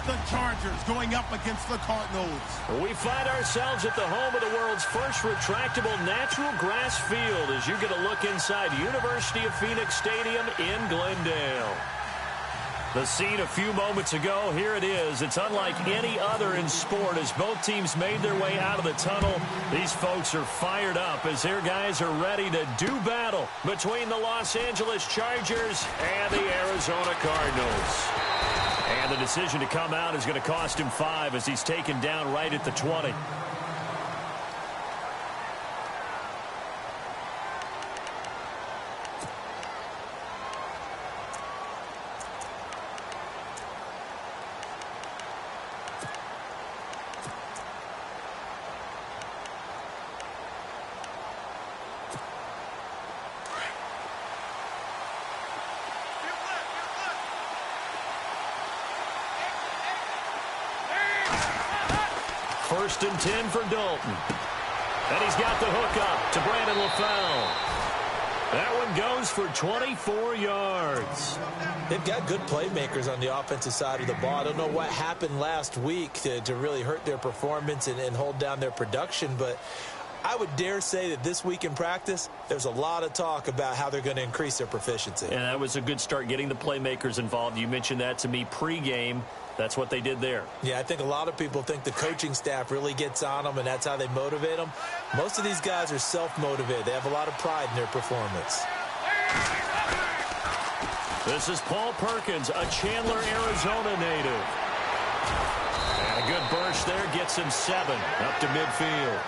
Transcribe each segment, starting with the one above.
the Chargers going up against the Cardinals. We find ourselves at the home of the world's first retractable natural grass field as you get a look inside University of Phoenix Stadium in Glendale. The scene a few moments ago, here it is. It's unlike any other in sport as both teams made their way out of the tunnel. These folks are fired up as their guys are ready to do battle between the Los Angeles Chargers and the Arizona Cardinals. And the decision to come out is going to cost him 5 as he's taken down right at the 20. First and 10 for Dalton. And he's got the hook up to Brandon LaFell. That one goes for 24 yards. They've got good playmakers on the offensive side of the ball. I don't know what happened last week to really hurt their performance and hold down their production, but I would dare say that this week in practice, there's a lot of talk about how they're going to increase their proficiency. And that was a good start, getting the playmakers involved. You mentioned that to me pregame. That's what they did there. Yeah, I think a lot of people think the coaching staff really gets on them, and that's how they motivate them. Most of these guys are self-motivated. They have a lot of pride in their performance. This is Paul Perkins, a Chandler, Arizona native. And a good burst there gets him 7 up to midfield.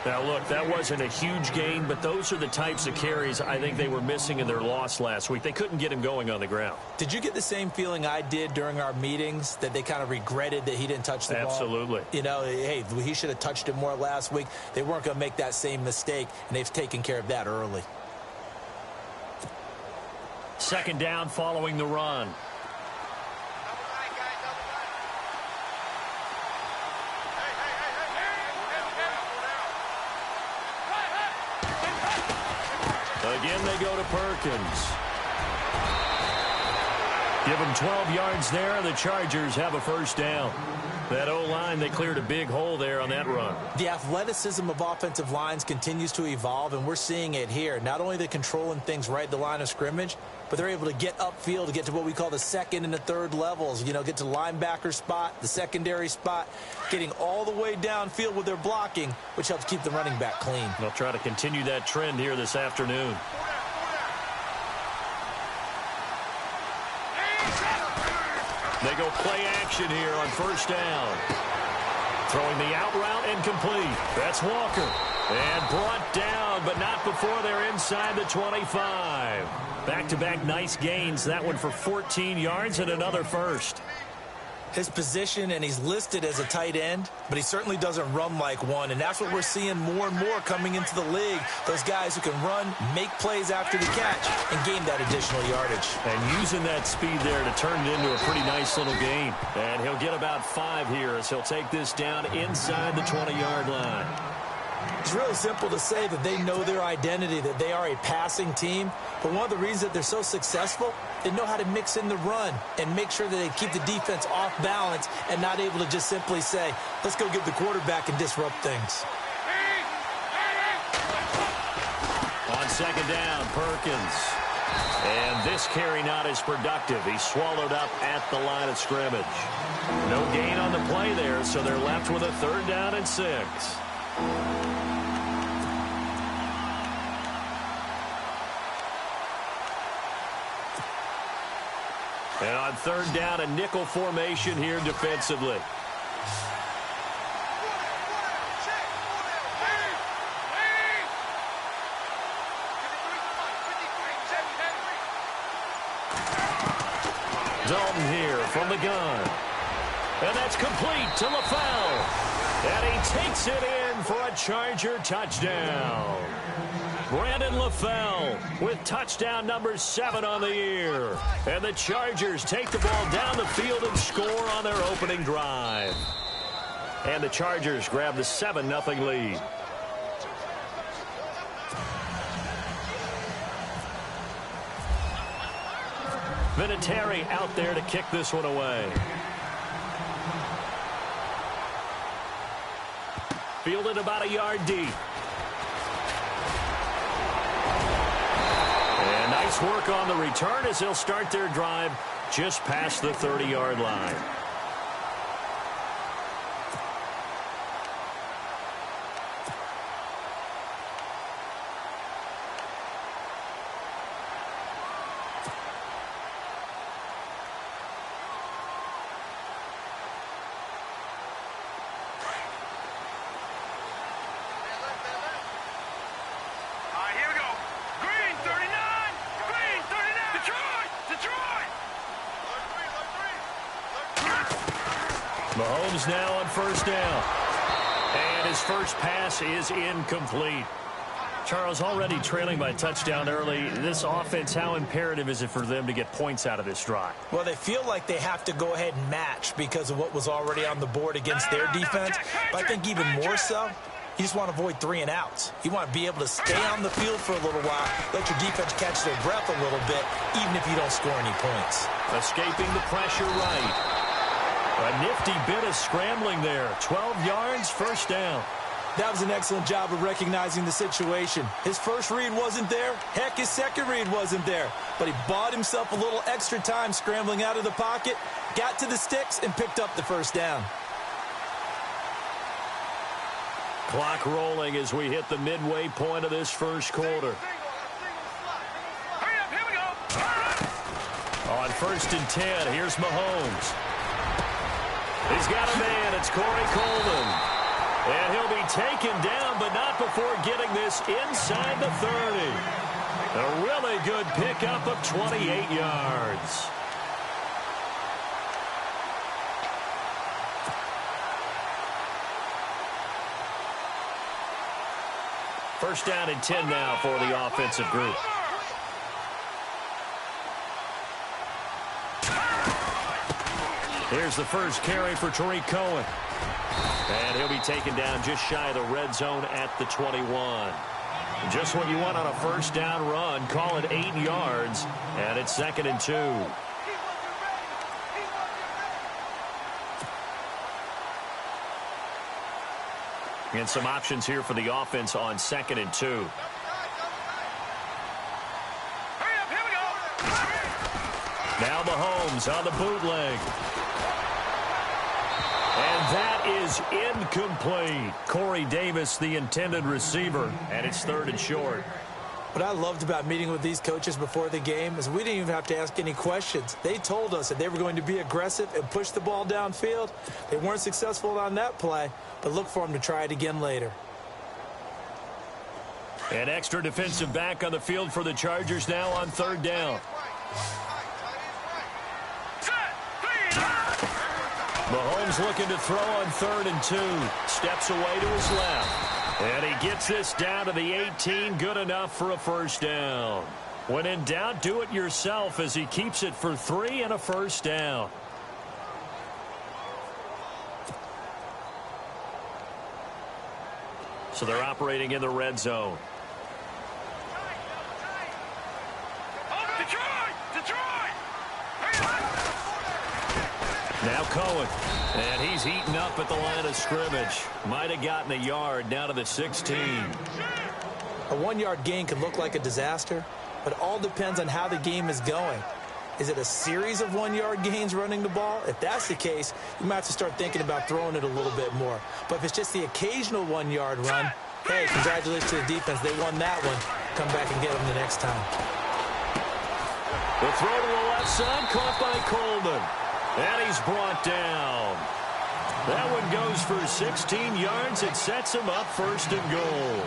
Now, look, that wasn't a huge gain, but those are the types of carries I think they were missing in their loss last week. They couldn't get him going on the ground. Did you get the same feeling I did during our meetings, that they kind of regretted that he didn't touch the ball? Absolutely. You know, hey, he should have touched it more last week. They weren't going to make that same mistake, and they've taken care of that early. Second down following the run. Again, they go to Perkins. Give them 12 yards there. The Chargers have a first down. That O-line, they cleared a big hole there on that run. The athleticism of offensive lines continues to evolve, and we're seeing it here. Not only are they controlling things right at the line of scrimmage, but they're able to get upfield to get to what we call the second and the third levels. You know, get to the linebacker spot, the secondary spot, getting all the way downfield with their blocking, which helps keep the running back clean. They'll try to continue that trend here this afternoon. They go play action here on first down. Throwing the out route incomplete. That's Walker. And brought down, but not before they're inside the 25. Back-to-back nice gains. That one for 14 yards and another first. His position, and he's listed as a tight end, but he certainly doesn't run like one, and that's what we're seeing more and more coming into the league. Those guys who can run, make plays after the catch, and gain that additional yardage. And using that speed there to turn it into a pretty nice little gain. And he'll get about 5 here as he'll take this down inside the 20-yard line. It's really simple to say that they know their identity, that they are a passing team. But one of the reasons that they're so successful, they know how to mix in the run and make sure that they keep the defense off balance and not able to just simply say, let's go get the quarterback and disrupt things. On second down, Perkins. And this carry not as productive. He's swallowed up at the line of scrimmage. No gain on the play there, so they're left with a 3rd down and 6. And on 3rd down, a nickel formation here defensively. Dalton here from the gun. And that's complete to LaFell. And he takes it in for a Charger touchdown. Brandon LaFell with touchdown number 7 on the year. And the Chargers take the ball down the field and score on their opening drive. And the Chargers grab the 7-0 lead. Vinatieri out there to kick this one away. fielded about a yard deep. And nice work on the return as they'll start their drive just past the 30-yard line. Mahomes now on first down. And his first pass is incomplete. Charles, already trailing by a touchdown early. This offense, how imperative is it for them to get points out of this drive? Well, they feel like they have to go ahead and match because of what was already on the board against their defense. But I think even more so, you just want to avoid 3 and outs. You want to be able to stay on the field for a little while, let your defense catch their breath a little bit, even if you don't score any points. Escaping the pressure right. A nifty bit of scrambling there. 12 yards, first down. That was an excellent job of recognizing the situation. His first read wasn't there. Heck, his second read wasn't there. But he bought himself a little extra time scrambling out of the pocket, got to the sticks, and picked up the first down. Clock rolling as we hit the midway point of this first quarter. On 1st and 10, here's Mahomes. He's got a man. It's Corey Coleman. And he'll be taken down, but not before getting this inside the 30. A really good pickup of 28 yards. First down and 10 now for the offensive group. Here's the first carry for Tariq Cohen. And he'll be taken down just shy of the red zone at the 21. Just what you want on a first down run. Call it 8 yards, and it's 2nd and 2. And some options here for the offense on 2nd and 2. Now Mahomes on the bootleg. And that is incomplete. Corey Davis, the intended receiver, and it's 3rd and short. What I loved about meeting with these coaches before the game is we didn't even have to ask any questions. They told us that they were going to be aggressive and push the ball downfield. They weren't successful on that play, but look for them to try it again later. An extra defensive back on the field for the Chargers now on 3rd down. Mahomes looking to throw on 3rd and 2. Steps away to his left. And he gets this down to the 18. Good enough for a first down. When in doubt, do it yourself as he keeps it for 3 and a first down. So they're operating in the red zone. Now Cohen, and he's heating up at the line of scrimmage. Might have gotten a yard, now to the 16. A 1-yard gain can look like a disaster, but it all depends on how the game is going. Is it a series of 1-yard gains running the ball? If that's the case, you might have to start thinking about throwing it a little bit more. But if it's just the occasional 1-yard run, hey, congratulations to the defense. They won that one. Come back and get them the next time. The throw to the left side, caught by Coleman. And he's brought down. That one goes for 16 yards. It sets him up 1st and goal.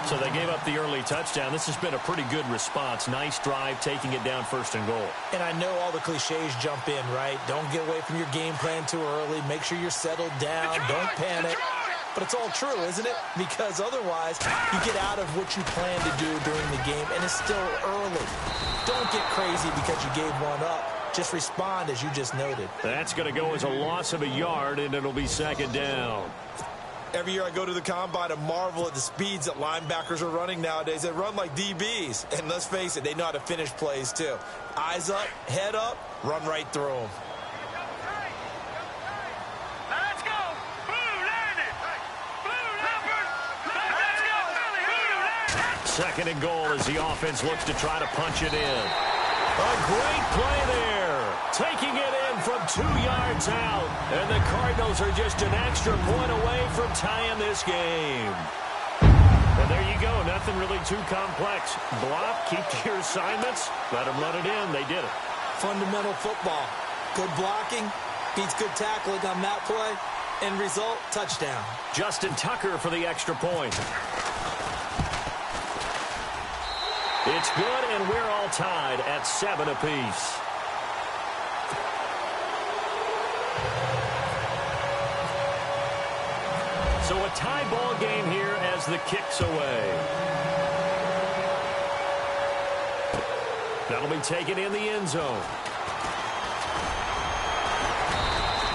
So they gave up the early touchdown. This has been a pretty good response. Nice drive, taking it down 1st and goal. And I know all the cliches jump in, right? Don't get away from your game plan too early. Make sure you're settled down. Don't panic. But it's all true, isn't it? Because otherwise, you get out of what you plan to do during the game, and it's still early. Don't get crazy because you gave one up. Just respond as you just noted. That's going to go as a loss of a yard, and it'll be 2nd down. Every year I go to the combine and marvel at the speeds that linebackers are running nowadays. They run like DBs. And let's face it, they know how to finish plays too. Eyes up, head up, run right through them. Let's go. Blue landed. Blue number 2nd and goal as the offense looks to try to punch it in. A great play there. Taking it in from 2 yards out. And the Cardinals are just an extra point away from tying this game. And there you go. Nothing really too complex. Block, keep to your assignments, let them run it in. They did it. Fundamental football. Good blocking beats good tackling on that play. End result, touchdown. Justin Tucker for the extra point. It's good, and we're all tied at 7 apiece. So a tie ball game here as the kick's away. That'll be taken in the end zone.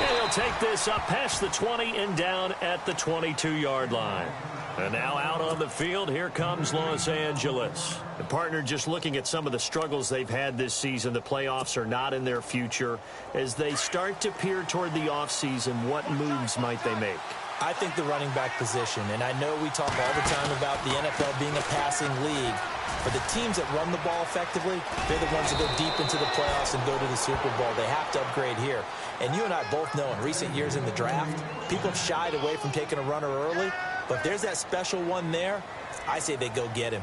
And he'll take this up past the 20 and down at the 22-yard line. And now out on the field, here comes Los Angeles. The partner, just looking at some of the struggles they've had this season, the playoffs are not in their future. As they start to peer toward the offseason, what moves might they make? I think the running back position, and I know we talk all the time about the NFL being a passing league, but the teams that run the ball effectively, they're the ones that go deep into the playoffs and go to the Super Bowl. They have to upgrade here. And you and I both know in recent years in the draft, people have shied away from taking a runner early, but if there's that special one there, I say they go get him.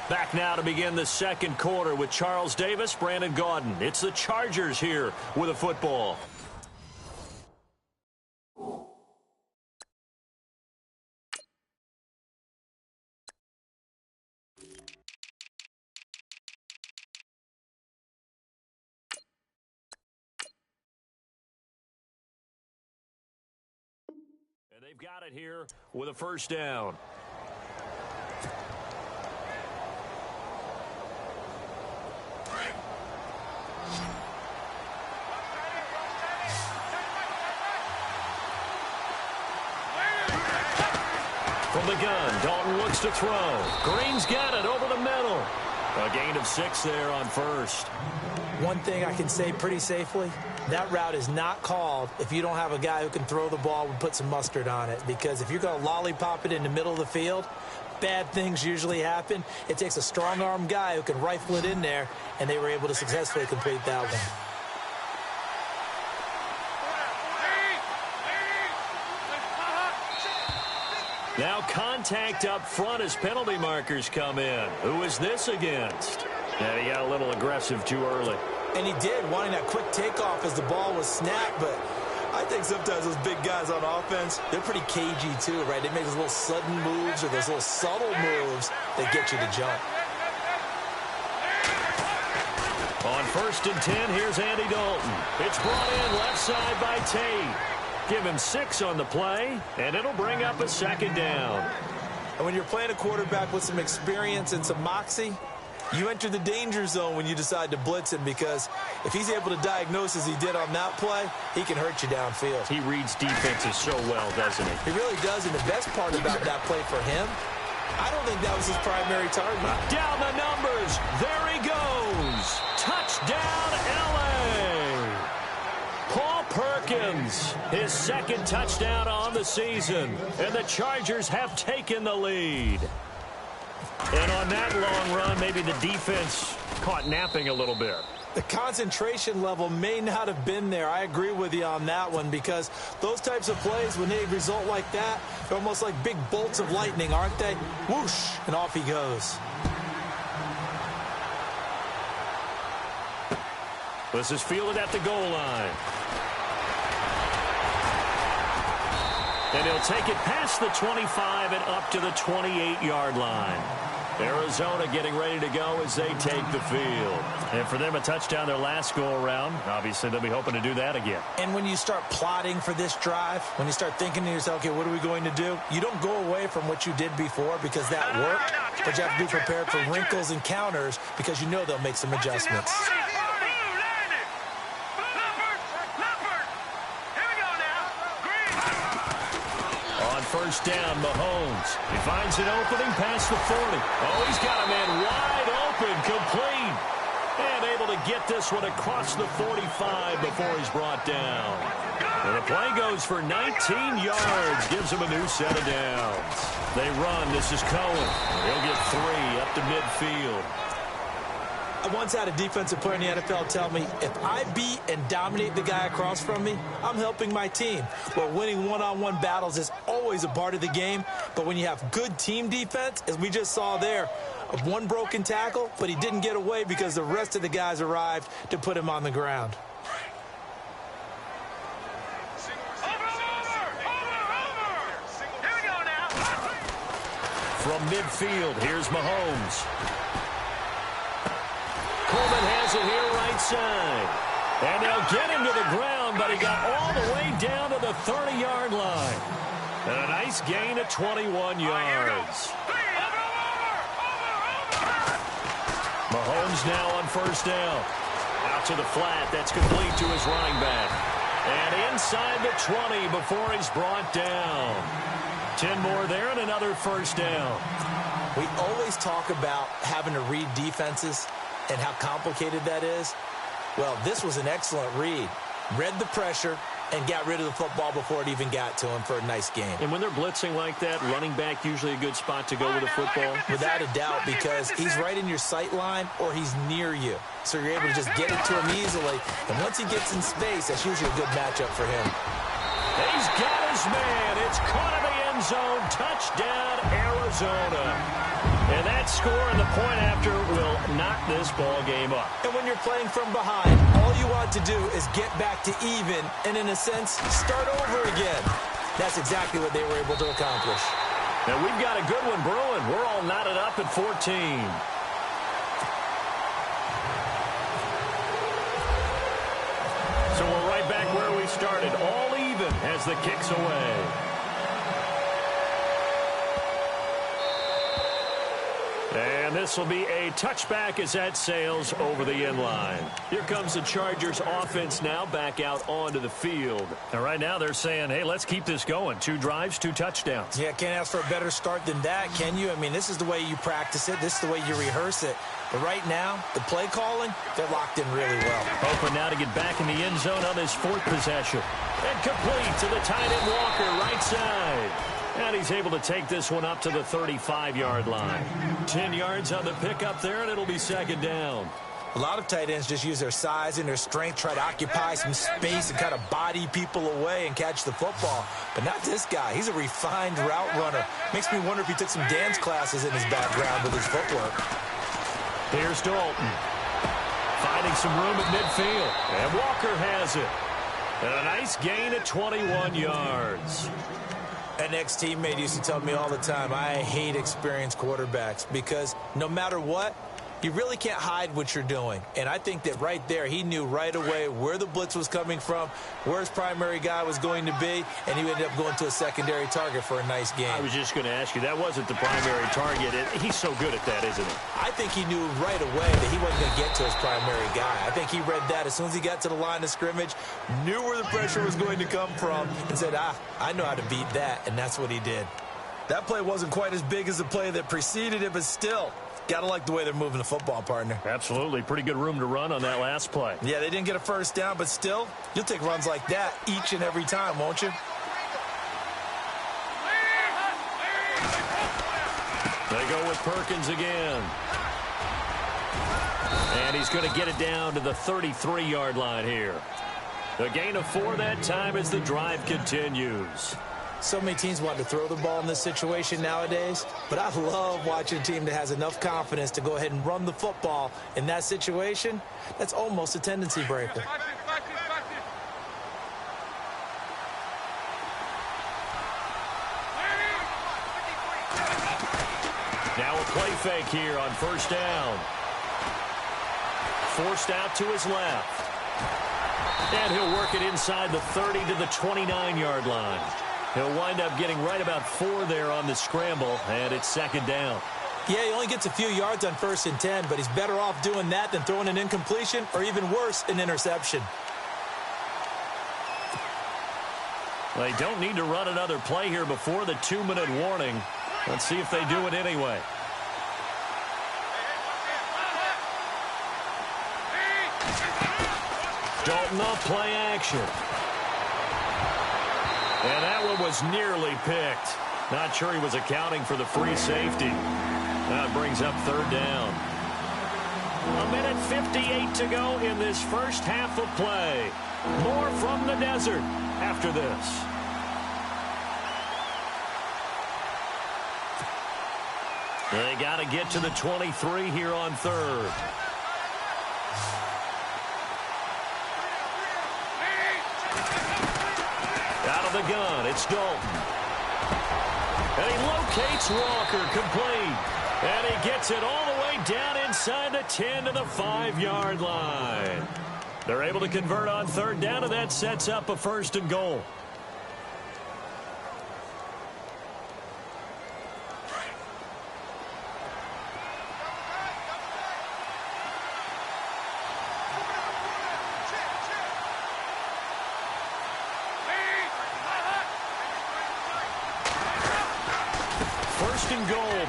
Back now to begin the 2nd quarter with Charles Davis, Brandon Gaudin. It's the Chargers here with a football. And they've got it here with a 1st down. From the gun, Dalton looks to throw. Green's got it over the middle. A gain of 6 there on 1st. One thing I can say pretty safely, that route is not called if you don't have a guy who can throw the ball and put some mustard on it. Because if you're going to lollipop it in the middle of the field, bad things usually happen. It takes a strong-arm guy who can rifle it in there, and they were able to successfully complete that one. Now contact up front as penalty markers come in. Who is this against? Yeah, he got a little aggressive too early. And he did, wanting that quick takeoff as the ball was snapped, but I think sometimes those big guys on offense, they're pretty cagey too, right? They make those little sudden moves or those little subtle moves that get you to jump. On 1st and 10, here's Andy Dalton. It's brought in left side by Tate. Give him 6 on the play, and it'll bring up a 2nd down. And when you're playing a quarterback with some experience and some moxie, you enter the danger zone when you decide to blitz him, because if he's able to diagnose as he did on that play, he can hurt you downfield. He reads defenses so well, doesn't he? He really does, and the best part about that play for him, I don't think that was his primary target. Down the numbers. There he goes. Touchdown, L.A. Paul Perkins, his 2nd touchdown on the season, and the Chargers have taken the lead. And on that long run, maybe the defense caught napping a little bit. The concentration level may not have been there. I agree with you on that one, because those types of plays, when they result like that, they're almost like big bolts of lightning, aren't they? Whoosh, and off he goes. This is fielded at the goal line. And he'll take it past the 25 and up to the 28-yard line. Arizona getting ready to go as they take the field. And for them, a touchdown their last go-around. Obviously, they'll be hoping to do that again. And when you start plotting for this drive, when you start thinking to yourself, okay, what are we going to do? You don't go away from what you did before because that worked, but you have to be prepared for wrinkles and counters because you know they'll make some adjustments. First down, Mahomes. He finds an opening past the 40. Oh, he's got a man wide open, complete. And able to get get this one across the 45 before he's brought down. And the play goes for 19 yards, gives him a new set of downs. They run. This is Cohen. He'll get 3 up to midfield. I once had a defensive player in the NFL tell me, if I beat and dominate the guy across from me, I'm helping my team. Well, winning one-on-one battles is always a part of the game, but when you have good team defense, as we just saw there, of one broken tackle, but he didn't get away because the rest of the guys arrived to put him on the ground. From midfield, here's Mahomes. Coleman has it here right side. And they'll get him to the ground, but he got all the way down to the 30-yard line. And a nice gain of 21 yards. Mahomes now on first down. Out to the flat. That's complete to his running back. And inside the 20 before he's brought down. 10 more there and another first down. We always talk about having to read defenses and how complicated that is. Well, this was an excellent read. Read the pressure and got rid of the football before it even got to him for a nice game. And when they're blitzing like that, running back usually a good spot to go with the football? Without a doubt, because he's right in your sight line or he's near you. So you're able to just get it to him easily. And once he gets in space, that's usually a good matchup for him. He's got his man. It's caught in the end zone. Touchdown, Arizona. And that score and the point after will knock this ball game up. And when you're playing from behind, all you want to do is get back to even and, in a sense, start over again. That's exactly what they were able to accomplish. And we've got a good one brewing. We're all knotted up at 14. So we're right back where we started, all even as the kick's away. And this will be a touchback as that sails over the end line. Here comes the Chargers offense now back out onto the field. And right now they're saying, hey, let's keep this going. 2 drives, 2 touchdowns. Yeah, can't ask for a better start than that, can you? I mean, this is the way you practice it. This is the way you rehearse it. But right now, the play calling, they're locked in really well. Hoping now to get back in the end zone on his 4th possession. And complete to the tight end Walker, right side. And he's able to take this one up to the 35-yard line. 10 yards on the pickup there, and it'll be second down. A lot of tight ends just use their size and their strength, try to occupy some space and kind of body people away and catch the football. But not this guy. He's a refined route runner. Makes me wonder if he took some dance classes in his background with his footwork. Here's Dalton. Finding some room at midfield. And Walker has it. And a nice gain of 21 yards. An ex-teammate used to tell me all the time, I hate experienced quarterbacks because no matter what, you really can't hide what you're doing. And I think that right there, he knew right away where the blitz was coming from, where his primary guy was going to be, and he ended up going to a secondary target for a nice game. I was just going to ask you, that wasn't the primary target. He's so good at that, isn't he? I think he knew right away that he wasn't going to get to his primary guy. I think he read that as soon as he got to the line of scrimmage, knew where the pressure was going to come from, and said, I know how to beat that, and that's what he did. That play wasn't quite as big as the play that preceded it, but still, gotta like the way they're moving the football, partner. Absolutely. Pretty good room to run on that last play. Yeah, they didn't get a first down, but still, you'll take runs like that each and every time, won't you? They go with Perkins again. And he's going to get it down to the 33-yard line here. A gain of 4 that time as the drive continues. So many teams want to throw the ball in this situation nowadays, but I love watching a team that has enough confidence to go ahead and run the football in that situation. That's almost a tendency breaker. Now a play fake here on first down. Forced out to his left. And he'll work it inside the 30 to the 29-yard line. He'll wind up getting right about 4 there on the scramble, and it's second down. Yeah, he only gets a few yards on 1st and 10, but he's better off doing that than throwing an incompletion or even worse, an interception. They don't need to run another play here before the 2-minute warning. Let's see if they do it anyway. Dalton off play action. And that one was nearly picked. Not sure he was accounting for the free safety. That brings up third down. 1:58 to go in this first half of play. More from the desert after this. They got to get to the 23 here on third. Out of the gun, it's Dalton. And he locates Walker, complete. And he gets it all the way down inside the 10 to the 5-yard line. They're able to convert on third down, and that sets up a 1st and goal.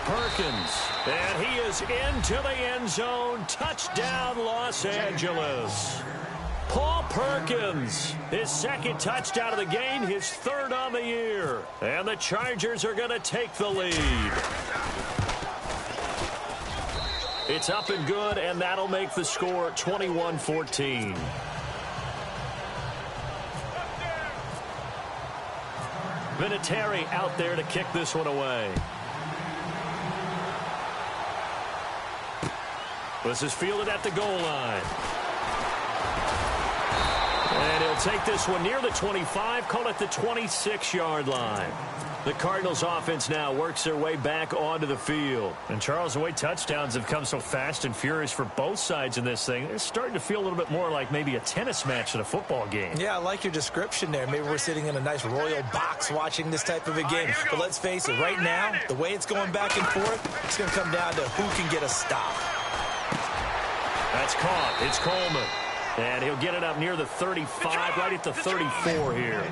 Perkins, and he is into the end zone. Touchdown, Los Angeles. Paul Perkins, his 2nd touchdown of the game, his 3rd on the year. And the Chargers are going to take the lead. It's up and good, and that'll make the score 21-14. Vinatieri out there to kick this one away. This is fielded at the goal line. And he'll take this one near the 25, call it the 26-yard line. The Cardinals offense now works their way back onto the field. And Charles, the way touchdowns have come so fast and furious for both sides in this thing, it's starting to feel a little bit more like maybe a tennis match at a football game. Yeah, I like your description there. Maybe we're sitting in a nice royal box watching this type of a game. But let's face it, right now, the way it's going back and forth, it's going to come down to who can get a stop. That's caught. It's Coleman. And he'll get it up near the 35, right at the 34 here.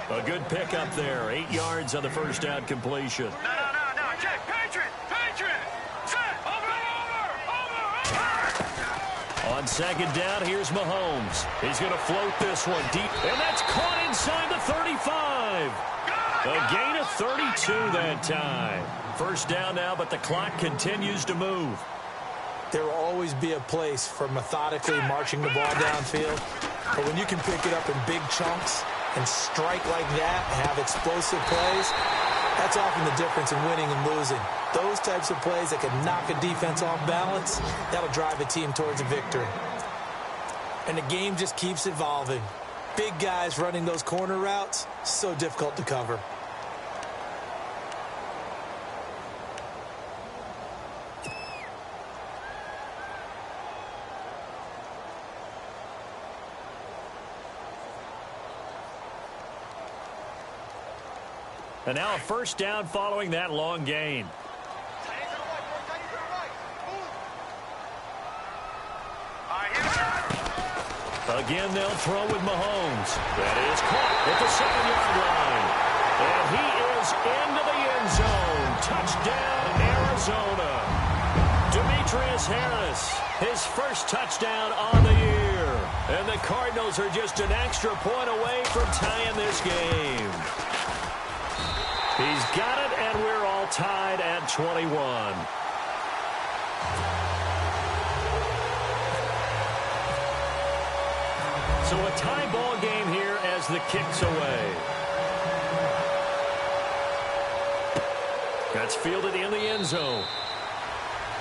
A good pickup there. 8 yards on the first down completion. No. Check. Patriot. Set. Over. On second down, here's Mahomes. He's going to float this one deep. And that's caught inside the 35. A gain of 32 that time. First down now, but the clock continues to move. There will always be a place for methodically marching the ball downfield. But when you can pick it up in big chunks and strike like that, have explosive plays, that's often the difference in winning and losing. Those types of plays that can knock a defense off balance, that'll drive a team towards a victory. And the game just keeps evolving. Big guys running those corner routes, so difficult to cover. And now a first down following that long gain. Again, they'll throw with Mahomes. That is caught at the 7-yard line. And he is into the end zone. Touchdown, Arizona. Demetrius Harris, his first touchdown on the year. And the Cardinals are just an extra point away from tying this game. He's got it, and we're all tied at 21. So a tie ball game here as the kick's away. That's fielded in the end zone.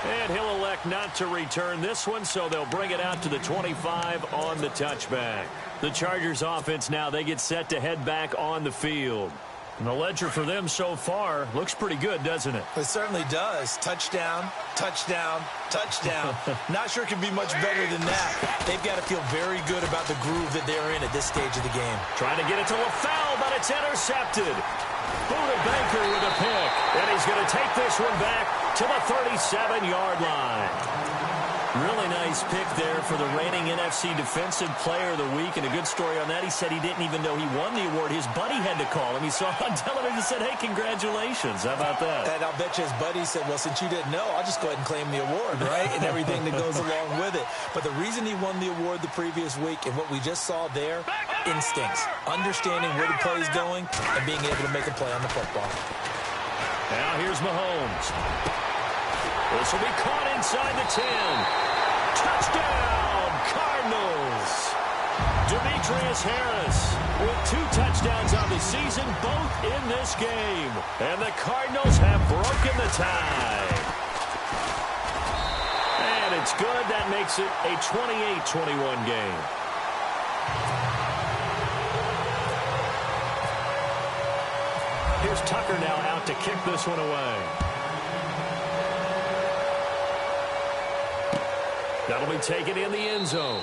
And he'll elect not to return this one, so they'll bring it out to the 25 on the touchback. The Chargers offense now, they get set to head back on the field. And the ledger for them so far looks pretty good, doesn't it? It certainly does. Touchdown, touchdown, touchdown. Not sure it can be much better than that. They've got to feel very good about the groove that they're in at this stage of the game. Trying to get it to LaFell, but it's intercepted. Buda Baker with a pick. And he's going to take this one back to the 37-yard line. Really nice pick there for the reigning NFC Defensive Player of the Week. And a good story on that, he said he didn't even know he won the award. His buddy had to call him. He saw it on television and said, hey, congratulations. How about that? And I'll bet you his buddy said, well, since you didn't know, I'll just go ahead and claim the award, right? And everything that goes along with it. But the reason he won the award the previous week and what we just saw there, instincts, understanding where the play is going and being able to make a play on the football. Now here's Mahomes. This will be caught inside the 10. Touchdown, Cardinals. Demetrius Harris with 2 touchdowns on the season, both in this game. And the Cardinals have broken the tie. And it's good. That makes it a 28-21 game. Here's Tucker now out to kick this one away. That'll be taken in the end zone.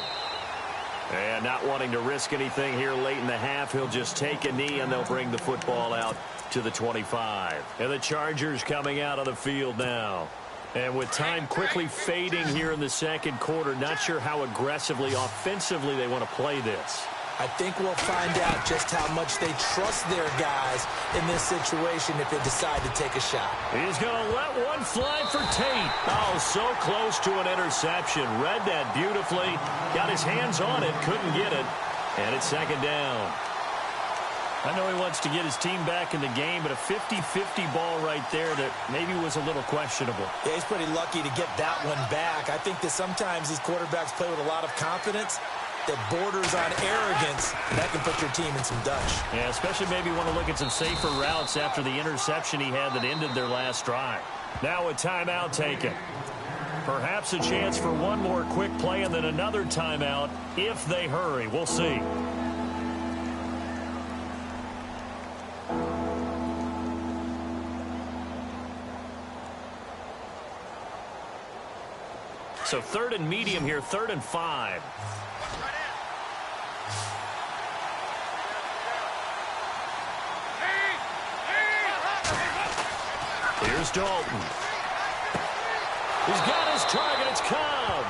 And not wanting to risk anything here late in the half, he'll just take a knee, and they'll bring the football out to the 25. And the Chargers coming out on the field now. And with time quickly fading here in the second quarter, not sure how aggressively, offensively they want to play this. I think we'll find out just how much they trust their guys in this situation if they decide to take a shot. He's going to let one fly for Tate. Oh, so close to an interception. Read that beautifully. Got his hands on it. Couldn't get it. And it's second down. I know he wants to get his team back in the game, but a 50-50 ball right there that maybe was a little questionable. Yeah, he's pretty lucky to get that one back. I think that sometimes these quarterbacks play with a lot of confidence that borders on arrogance, and that can put your team in some dutch. Yeah, especially maybe want to look at some safer routes after the interception he had that ended their last drive. Now a timeout taken. Perhaps a chance for one more quick play and then another timeout if they hurry. We'll see. So 3rd and medium here, 3rd and 5. Here's Dalton. He's got his target. It's Cobb.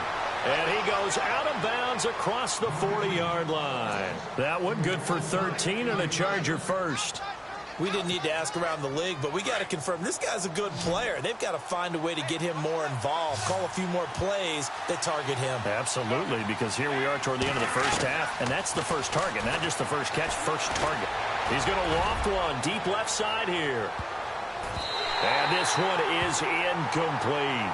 And he goes out of bounds across the 40-yard line. That one good for 13 and a Charger first. We didn't need to ask around the league, but we got to confirm this guy's a good player. They've got to find a way to get him more involved, call a few more plays that target him. Absolutely, because here we are toward the end of the first half, and that's the first target, not just the first catch, first target. He's going to loft one deep left side here. And this one is incomplete.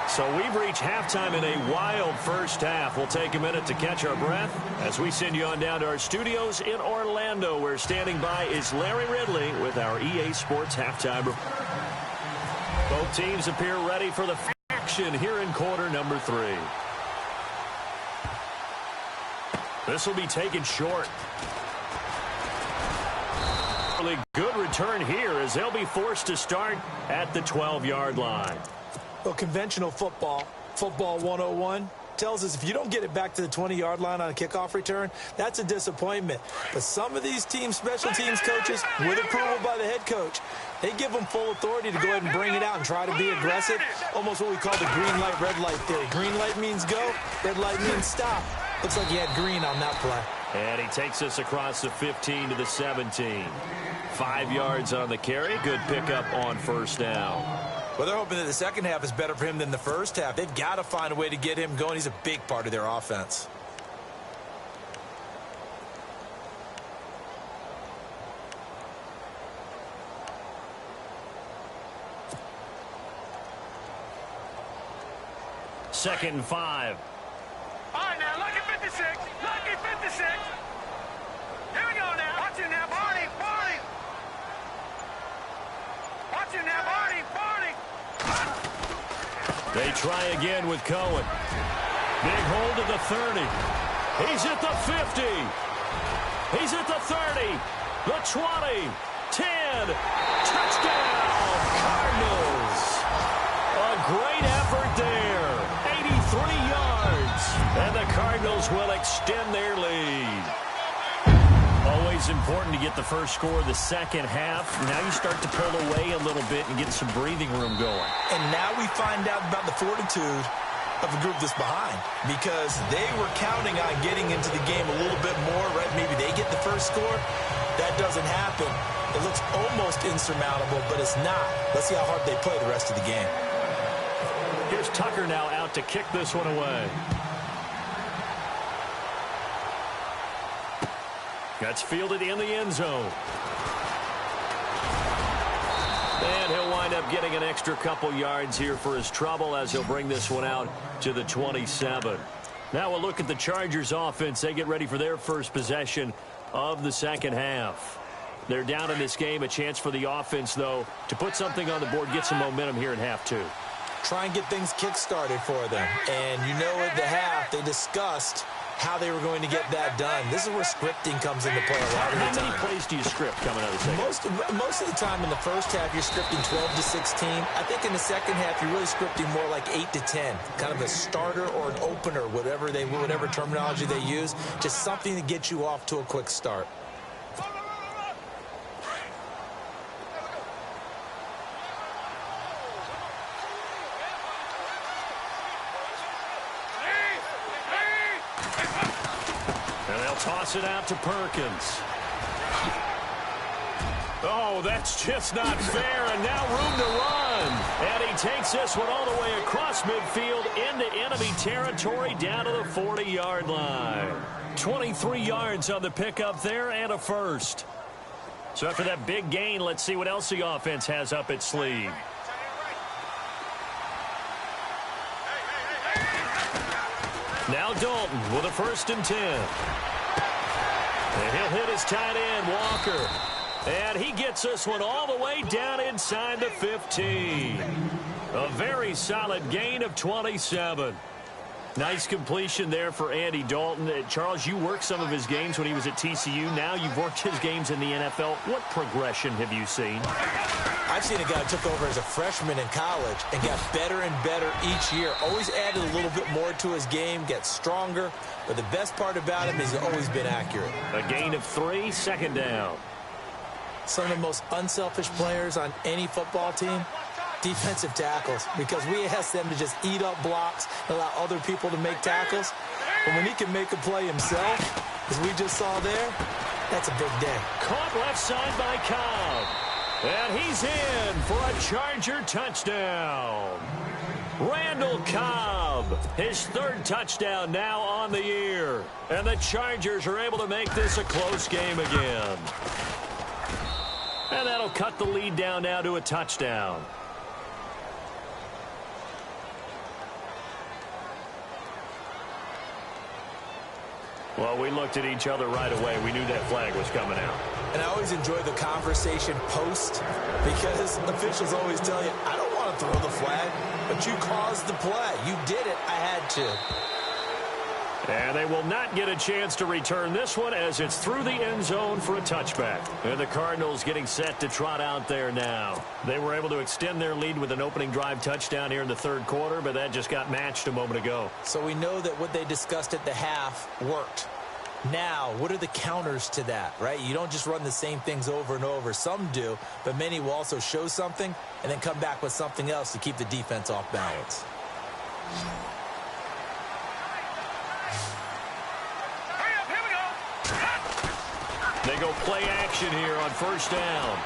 So we've reached halftime in a wild first half. We'll take a minute to catch our breath as we send you on down to our studios in Orlando, where standing by is Larry Ridley with our EA Sports halftime report. Both teams appear ready for the action here in quarter number 3. This will be taken short. Really good return here as they'll be forced to start at the 12-yard line. Well, conventional football 101, tells us if you don't get it back to the 20-yard line on a kickoff return, that's a disappointment. But some of these teams, special teams coaches, with approval by the head coach, they give them full authority to go ahead and bring it out and try to be aggressive, almost what we call the green light, red light theory. Green light means go, red light means stop. Looks like he had green on that play. And he takes us across the 15 to the 17. 5 yards on the carry. Good pickup on first down. Well, they're hoping that the second half is better for him than the first half. They've got to find a way to get him going. He's a big part of their offense. Second and 5. All right, now, lucky 56. Lucky 56. Here we go now. Watch it now, Barney. Barney. Watch it now, Barney. Barney. They try again with Cohen. Big hold at the 30. He's at the 50. He's at the 30. The 20. 10. Touchdown, Cardinals. A great effort there. 83 yards. And the Cardinals will extend their lead. Always important to get the first score of the second half. Now you start to pull away a little bit and get some breathing room going. And now we find out about the fortitude of a group that's behind because they were counting on getting into the game a little bit more, right? Maybe they get the first score. That doesn't happen. It looks almost insurmountable, but it's not. Let's see how hard they play the rest of the game. Here's Tucker now out to kick this one away. That's fielded in the end zone. And he'll wind up getting an extra couple yards here for his trouble as he'll bring this one out to the 27. Now we'll look at the Chargers offense. They get ready for their first possession of the second half. They're down in this game. A chance for the offense, though, to put something on the board, get some momentum here in half two. Try and get things kick-started for them. And you know at the half, they discussed how they were going to get that done. This is where scripting comes into play a lot of the time. How many plays do you script coming out of the second? Most of the time in the first half, you're scripting 12 to 16. I think in the second half, you're really scripting more like 8 to 10. Kind of a starter or an opener, whatever terminology they use. Just something to get you off to a quick start. Toss it out to Perkins. Oh, that's just not fair, and now room to run. And he takes this one all the way across midfield into enemy territory down to the 40-yard line. 23 yards on the pickup there and a first. So after that big gain, let's see what else the offense has up its sleeve. Now Dalton with a 1st and 10. And he'll hit his tight end, Walker. And he gets this one all the way down inside the 15. A very solid gain of 27. Nice completion there for Andy Dalton. Charles, you worked some of his games when he was at TCU. Now you've worked his games in the NFL. What progression have you seen? I've seen a guy who took over as a freshman in college and got better and better each year. Always added a little bit more to his game, gets stronger. But the best part about him is he's always been accurate. A gain of 3, 2nd down. Some of the most unselfish players on any football team, defensive tackles, because we ask them to just eat up blocks and allow other people to make tackles. But when he can make a play himself, as we just saw there, that's a big day. Caught left side by Cobb. And he's in for a Charger touchdown. Randall Cobb, his 3rd touchdown now on the year. And the Chargers are able to make this a close game again. And that'll cut the lead down now to a touchdown. Well, we looked at each other right away. We knew that flag was coming out. And I always enjoy the conversation post because officials always tell you, I don't want to throw the flag, but you caused the play. You did it. I had to. And they will not get a chance to return this one as it's through the end zone for a touchback. And the Cardinals getting set to trot out there now. They were able to extend their lead with an opening drive touchdown here in the 3rd quarter, but that just got matched a moment ago. So we know that what they discussed at the half worked. Now, what are the counters to that, right? You don't just run the same things over and over. Some do, but many will also show something and then come back with something else to keep the defense off balance. They go play action here on 1st down.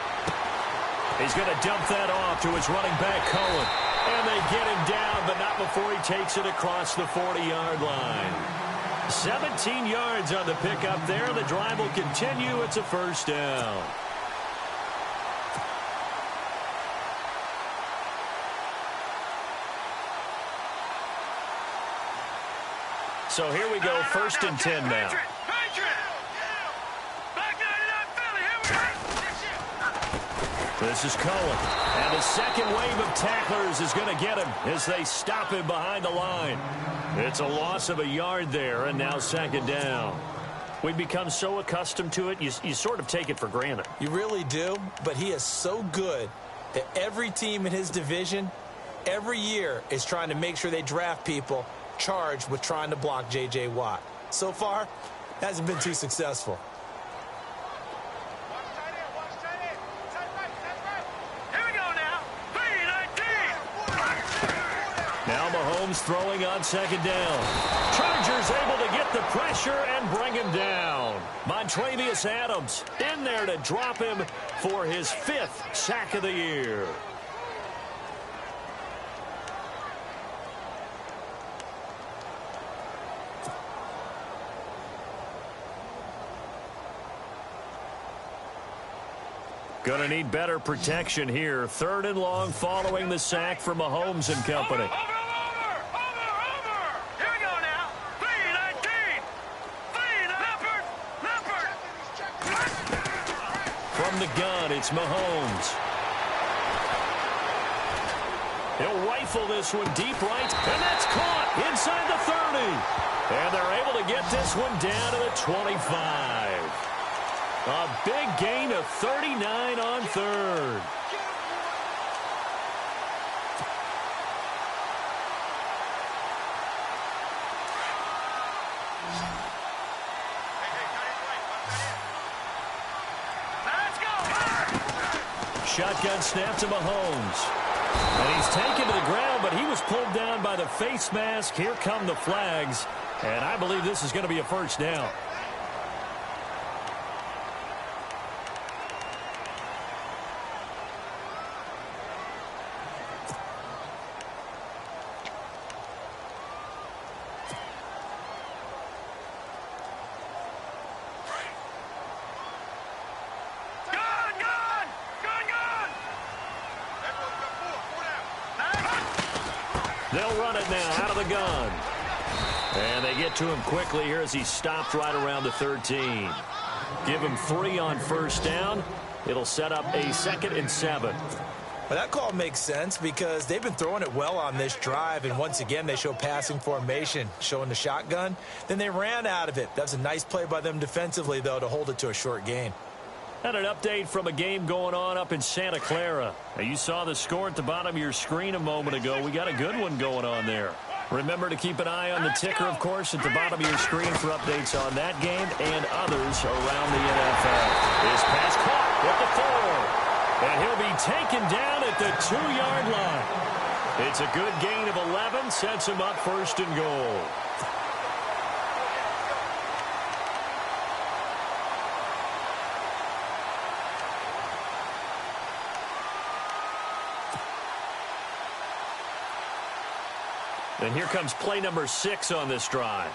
He's going to dump that off to his running back, Cohen. And they get him down, but not before he takes it across the 40-yard line. 17 yards on the pickup there. The drive will continue. It's a 1st down. So here we go, 1st and 10 now. This is Cohen. And the second wave of tacklers is going to get him as they stop him behind the line. It's a loss of a yard there, and now 2nd down. We've become so accustomed to it, you sort of take it for granted. You really do, but he is so good that every team in his division, every year, is trying to make sure they draft people charged with trying to block J.J. Watt. So far, hasn't been too successful. Mahomes throwing on second down. Chargers able to get the pressure and bring him down. Montravius Adams in there to drop him for his 5th sack of the year. Going to need better protection here. 3rd and long following the sack from Mahomes and company. Over! Here we go now. 3-19. Leopard. From the gun, it's Mahomes. He'll rifle this one deep right, and that's caught inside the 30. And they're able to get this one down to the 25. A big gain of 39 on 3rd. Let's go. Shotgun snap to Mahomes. And he's taken to the ground, but he was pulled down by the face mask. Here come the flags. And I believe this is going to be a first down. They'll run it now out of the gun. And they get to him quickly here as he stopped right around the 13. Give him 3 on first down. It'll set up a 2nd and 7. Well, that call makes sense because they've been throwing it well on this drive, and once again they show passing formation, showing the shotgun. Then they ran out of it. That's a nice play by them defensively, though, to hold it to a short gain. And an update from a game going on up in Santa Clara. Now, you saw the score at the bottom of your screen a moment ago. We got a good one going on there. Remember to keep an eye on the ticker, of course, at the bottom of your screen for updates on that game and others around the NFL. His pass caught at the 4. And he'll be taken down at the 2-yard line. It's a good gain of 11, sets him up 1st and goal. And here comes play number 6 on this drive.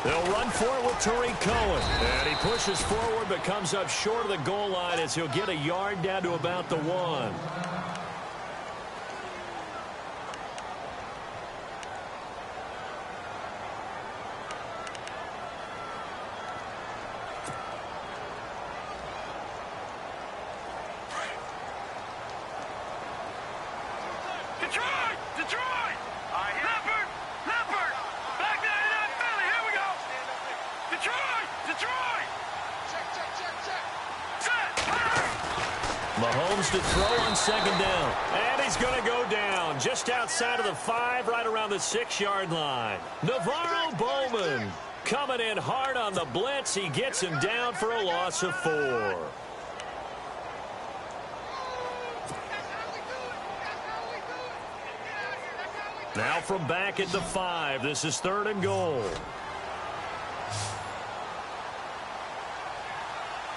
They'll run for it with Tariq Cohen. And he pushes forward but comes up short of the goal line as he'll get a yard down to about the 1. Detroit! Leopard! Back down in that Philly. Here we go. Detroit! Set! Mahomes to throw on second down. And he's going to go down just outside of the 5, right around the 6-yard line. Navarro Bowman coming in hard on the blitz. He gets him down for a loss of 4. Now from back at the 5, this is 3rd and goal.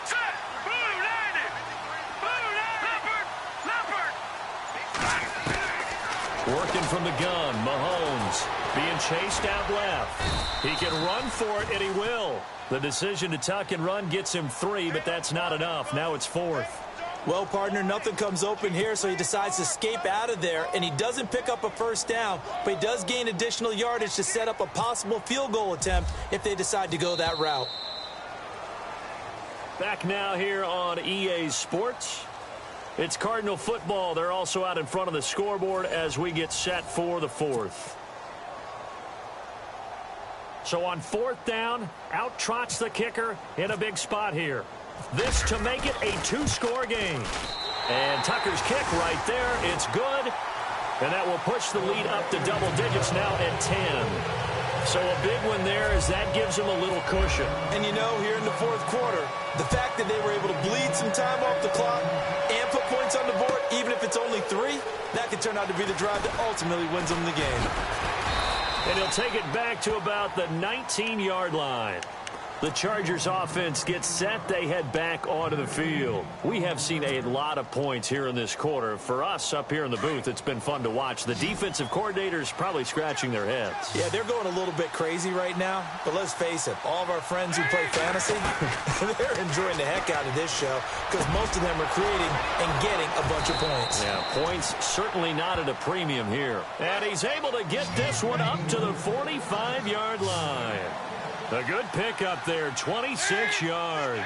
Set! Boom! Landed! Leopard! Working from the gun, Mahomes being chased out left. He can run for it, and he will. The decision to tuck and run gets him 3, but that's not enough. Now it's 4th. Well, partner, nothing comes open here, so he decides to escape out of there, and he doesn't pick up a first down, but he does gain additional yardage to set up a possible field goal attempt if they decide to go that route. Back now here on EA Sports. It's Cardinal football. They're also out in front of the scoreboard as we get set for the 4th. So on 4th down, out trots the kicker in a big spot here. This to make it a 2-score game. And Tucker's kick right there. It's good. And that will push the lead up to double digits now at 10. So a big one there as that gives them a little cushion. And you know, here in the 4th quarter, the fact that they were able to bleed some time off the clock, put points on the board, even if it's only 3, that could turn out to be the drive that ultimately wins them the game. And he'll take it back to about the 19-yard line. The Chargers offense gets set. They head back onto the field. We have seen a lot of points here in this quarter. For us up here in the booth, it's been fun to watch. The defensive coordinators probably scratching their heads. Yeah, they're going a little bit crazy right now. But let's face it, all of our friends who play fantasy, they're enjoying the heck out of this show because most of them are creating and getting a bunch of points. Yeah, points certainly not at a premium here. And he's able to get this one up to the 45-yard line. A good pick up there, 26 yards.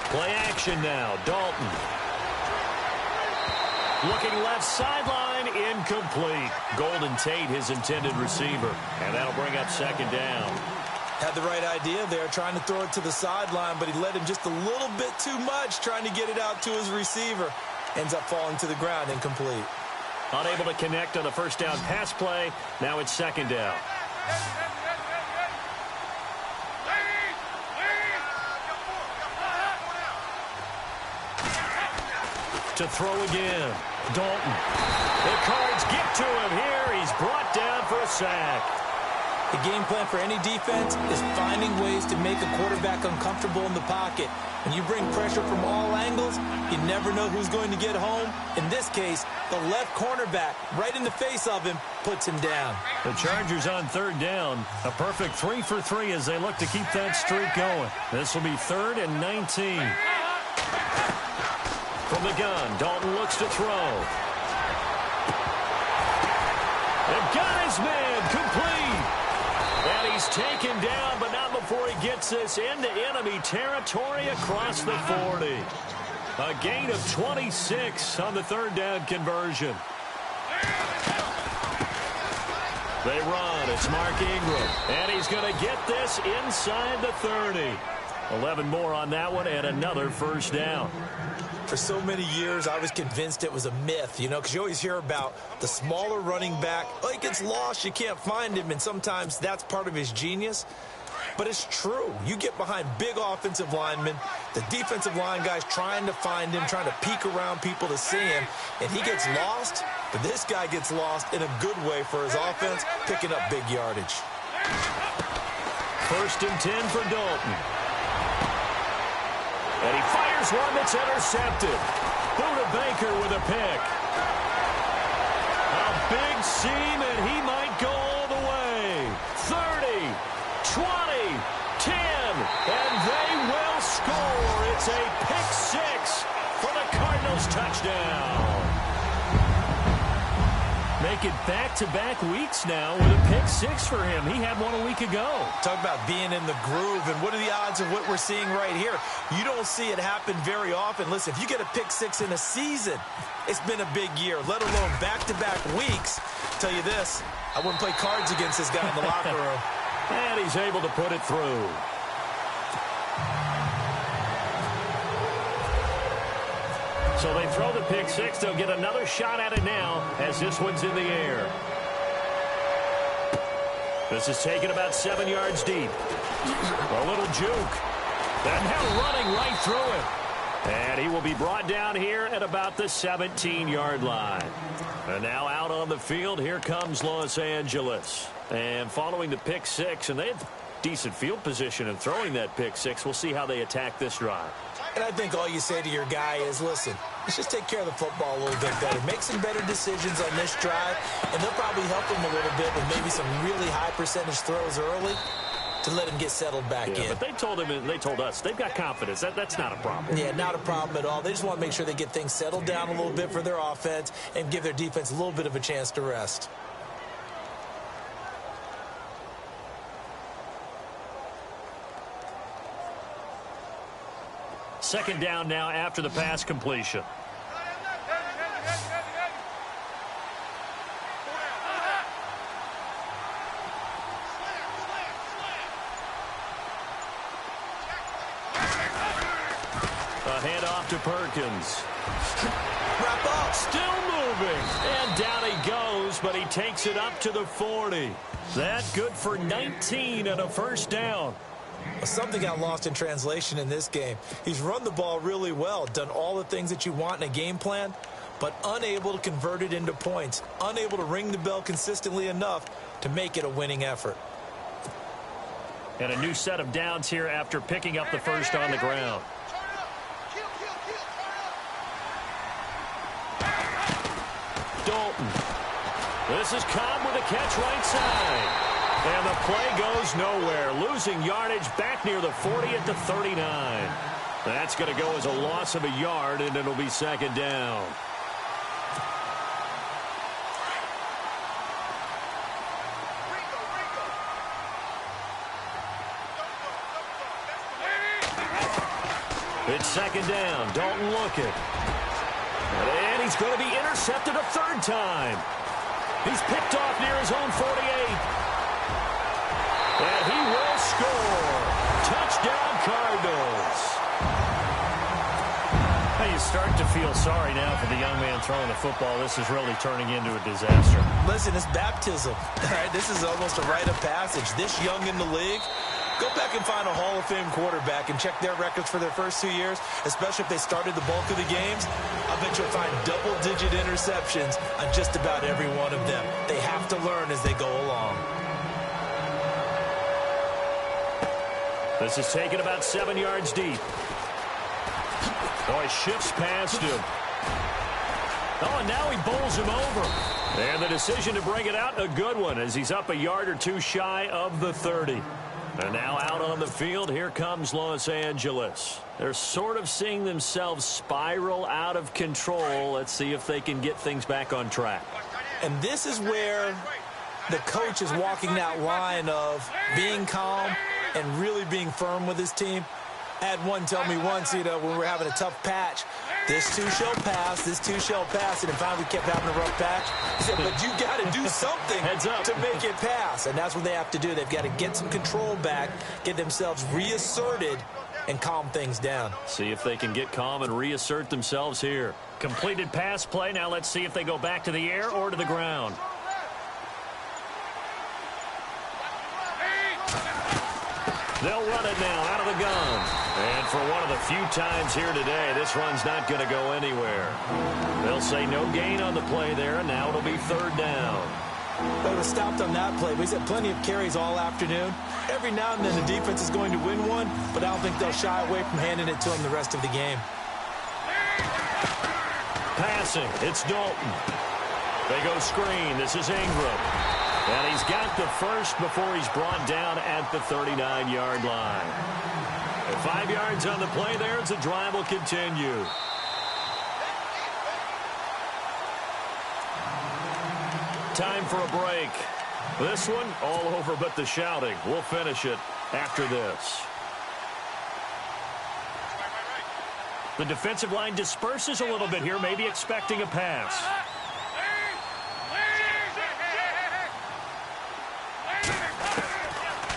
Play action now, Dalton. Looking left sideline, incomplete. Golden Tate, his intended receiver. And that'll bring up second down. Had the right idea there, trying to throw it to the sideline, but he led him just a little bit too much, trying to get it out to his receiver. Ends up falling to the ground, incomplete. Unable to connect on the first down pass play. Now it's second down. To throw again. Dalton. The Cards get to him here. He's brought down for a sack. The game plan for any defense is finding ways to make a quarterback uncomfortable in the pocket. When you bring pressure from all angles, you never know who's going to get home. In this case, the left cornerback, right in the face of him, puts him down. The Chargers on third down. A perfect 3 for 3 as they look to keep that streak going. This will be 3rd and 19. From the gun, Dalton looks to throw. They've got his man, complete. And he's taken down, but not before he gets this into enemy territory across the 40. A gain of 26 on the third down conversion. They run. It's Mark Ingram. And he's going to get this inside the 30. 11 more on that one and another first down. For so many years, I was convinced it was a myth, you know, because you always hear about the smaller running back. Oh, he gets lost, you can't find him, and sometimes that's part of his genius. But it's true. You get behind big offensive linemen, the defensive line guys trying to find him, trying to peek around people to see him, and he gets lost. But this guy gets lost in a good way for his offense, picking up big yardage. 1st and 10 for Dalton. And he fires one that's intercepted. Buda Baker with a pick. A big seam, and he might go all the way. 30, 20, 10, and they will score. It's a pick 6 for the Cardinals touchdown. Make it back-to-back weeks now with a pick 6 for him. He had one a week ago. Talk about being in the groove, and what are the odds of what we're seeing right here? You don't see it happen very often. Listen, if you get a pick 6 in a season, it's been a big year, let alone back-to-back weeks. Tell you this, I wouldn't play cards against this guy in the locker room. And he's able to put it through. So they throw the pick 6. They'll get another shot at it now as this one's in the air. This is taken about 7 yards deep. A little juke. And now running right through it. And he will be brought down here at about the 17-yard line. And now out on the field, here comes Los Angeles. And following the pick 6, and they had decent field position in throwing that pick 6. We'll see how they attack this drive. And I think all you say to your guy is, listen, let's just take care of the football a little bit better. Make some better decisions on this drive, and they'll probably help him a little bit with maybe some really high percentage throws early to let him get settled back in. But they told him and they told us they've got confidence. That's not a problem. Yeah, not a problem at all. They just want to make sure they get things settled down a little bit for their offense and give their defense a little bit of a chance to rest. Second down now after the pass completion. A handoff to Perkins. Wrap up. Still moving. And down he goes, but he takes it up to the 40. That good for 19 and a first down. Something got lost in translation in this game. He's run the ball really well, done all the things that you want in a game plan, but unable to convert it into points, unable to ring the bell consistently enough to make it a winning effort. And a new set of downs here after picking up the first on the ground. Dalton. This is Cobb with a catch right side. And the play goes nowhere. Losing yardage back near the 40 at the 39. That's going to go as a loss of a yard, and it'll be second down. It's second down. Dalton looking. And he's going to be intercepted a third time. He's picked off near his own 48. And he will score. Touchdown, Cardinals. Hey, you start to feel sorry now for the young man throwing the football. This is really turning into a disaster. Listen, it's baptism. All right, this is almost a rite of passage. This young in the league, go back and find a Hall of Fame quarterback and check their records for their first 2 years, especially if they started the bulk of the games. I bet you'll find double-digit interceptions on just about every one of them. They have to learn as they go along. This is taken about 7 yards deep. Oh, he shifts past him. Oh, and now he bowls him over. And the decision to bring it out, a good one, as he's up a yard or two shy of the 30. And now out on the field, here comes Los Angeles. They're sort of seeing themselves spiral out of control. Let's see if they can get things back on track. And this is where the coach is walking that line of being calm and really being firm with his team. I had one tell me once, when we were having a tough patch, this too shall pass, this too shall pass, and finally we kept having a rough patch. He said, but you got to do something to make it pass, and that's what they have to do. They've got to get some control back, get themselves reasserted, and calm things down. See if they can get calm and reassert themselves here. Completed pass play. Now let's see if they go back to the air or to the ground. They'll run it now out of the gun. And for one of the few times here today, this run's not going to go anywhere. They'll say no gain on the play there, and now it'll be third down. They was stopped on that play. We've had plenty of carries all afternoon. Every now and then the defense is going to win one, but I don't think they'll shy away from handing it to them the rest of the game. Passing, it's Dalton. They go screen. This is Ingram. And he's got the first before he's brought down at the 39-yard line. And 5 yards on the play there as the drive will continue. Time for a break. This one all over but the shouting. We'll finish it after this. The defensive line disperses a little bit here, maybe expecting a pass.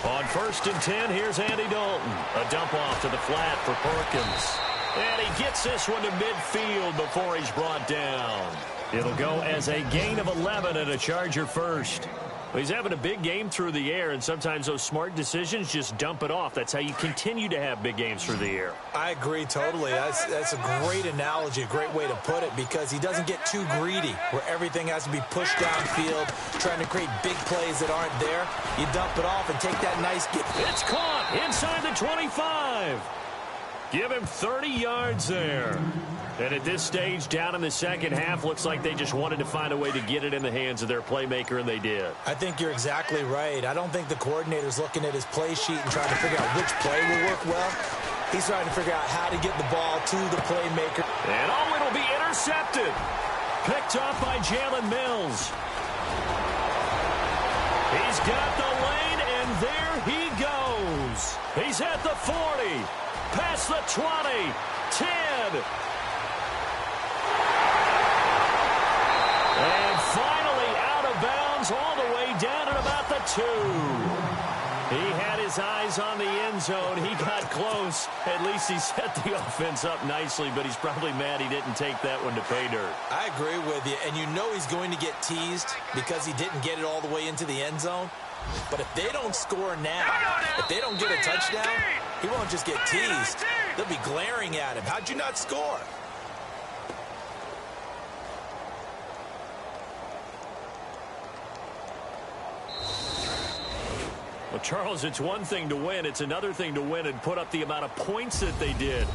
On 1st and 10, here's Andy Dalton. A dump off to the flat for Perkins. And he gets this one to midfield before he's brought down. It'll go as a gain of 11 and a Charger first. He's having a big game through the air, and sometimes those smart decisions just dump it off. That's how you continue to have big games through the air. I agree totally. That's a great analogy, a great way to put it, because he doesn't get too greedy where everything has to be pushed downfield, trying to create big plays that aren't there. You dump it off and take that nice get. It's caught inside the 25. Give him 30 yards there. And at this stage, down in the second half, looks like they just wanted to find a way to get it in the hands of their playmaker, and they did. I think you're exactly right. I don't think the coordinator's looking at his play sheet and trying to figure out which play will work well. He's trying to figure out how to get the ball to the playmaker. And oh, it'll be intercepted. Picked up by Jalen Mills. He's got the lane, and there he goes. He's at the 40, past the 20, 10. And finally out of bounds all the way down at about the 2. He had his eyes on the end zone. He got close. close. At least he set the offense up nicely, but he's probably mad he didn't take that one to pay dirt. I agree with you, and you know he's going to get teased because he didn't get it all the way into the end zone. But if they don't score now, if they don't get a touchdown, he won't just get teased. They'll be glaring at him. How'd you not score? Well, Charles, it's one thing to win. It's another thing to win and put up the amount of points that they did.